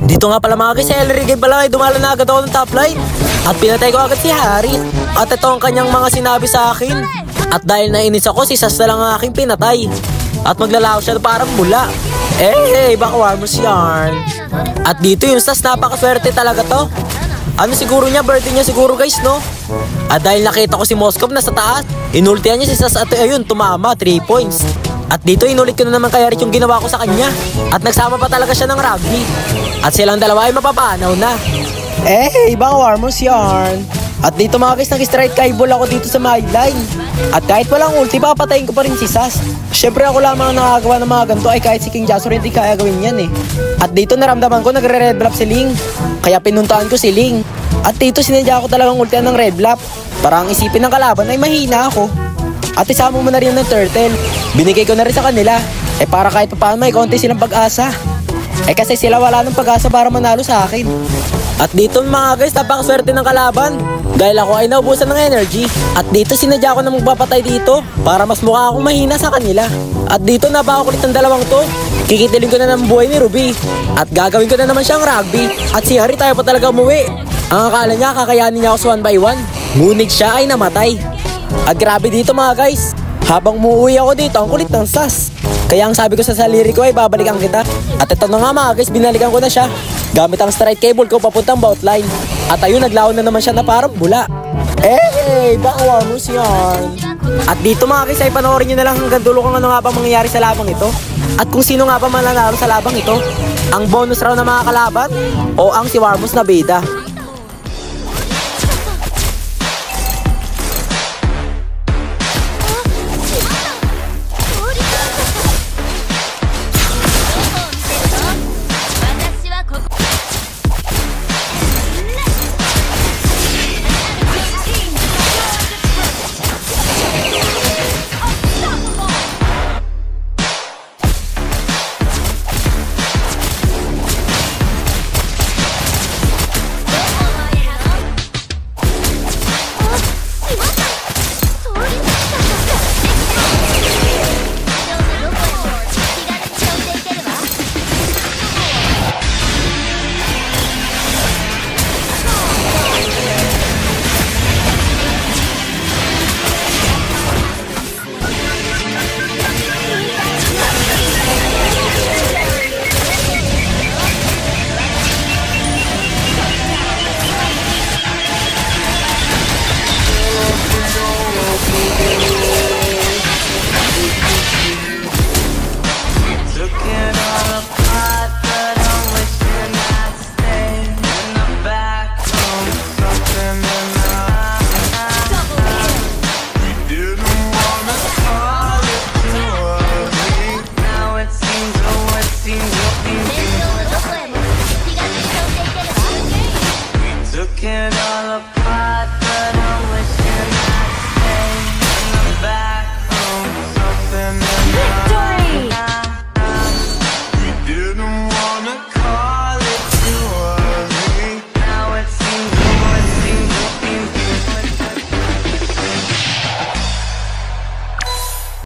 Dito nga pala mga guys, Ellery game pala ay dumalo na agad ako ng top line. At pinatay ko agad si Harry. At ito ang kanyang mga sinabi sa akin. At dahil nainis ako, si Sas na lang ang aking pinatay. At maglalaho siya parang mula. Baka Warmers yarn. At dito yung Sas, napakaswerte talaga to. Ano siguro niya, birthday niya siguro guys, no? At dahil nakita ko si Moskov na sa taas, inultihan niya si Sas at ayun, tumama, 3 points. At dito inulit ko na naman kay Harit yung ginawa ko sa kanya. At nagsama pa talaga siya ng rugby. At silang dalawa ay mapapanaw na. Baka Warmers yarn. At dito mga guys, nag-strike kaibol ako dito sa my line. At kahit walang ulti, papatayin ko pa rin si Sas. Siyempre ako lamang nakagawa ng mga ganito, ay kahit si King Jasper hindi kaya gawin yan eh. At dito naramdaman ko nagre-red blap si Ling. Kaya pinuntaan ko si Ling. At dito sinadya ko talagang ultihan ng red blap. Para ang isipin ng kalaban ay mahina ako. At isama mo na rin ng turtle. Binigay ko na rin sa kanila. Para kahit paano may konti silang pag-asa. Kasi sila wala ng pag-asa para manalo sa akin. At dito mga guys, napakaswerte ng kalaban. Dahil ako ay naubusan ng energy. At dito sinadya ko na magpapatay dito para mas mukha akong mahina sa kanila. At dito napakakulit ng dalawang to. Kikitilin ko na ng buhay ni Ruby. At gagawin ko na naman siyang rugby. At si Harry tayo pa talaga umuwi. Ang akala niya kakayanin niya ako sa 1x1. Ngunit siya ay namatay. At grabe dito mga guys. Habang umuwi ako dito, ang kulit ng Sas. Kaya ang sabi ko sa sarili ko ay babalikan kita. At ito na nga mga guys, binalikan ko na siya. Gamit ang strike cable ko papuntang bout line. At ayun, naglaon na naman siya na parang bula. Baka Warmers yarn. At dito mga guys, ay panoorin nyo na lang hanggang dulo kung ano nga ba mangyayari sa labang ito. At kung sino nga ba mananalo sa labang ito. Ang bonus round na mga kalaban o ang si Warmers na bida.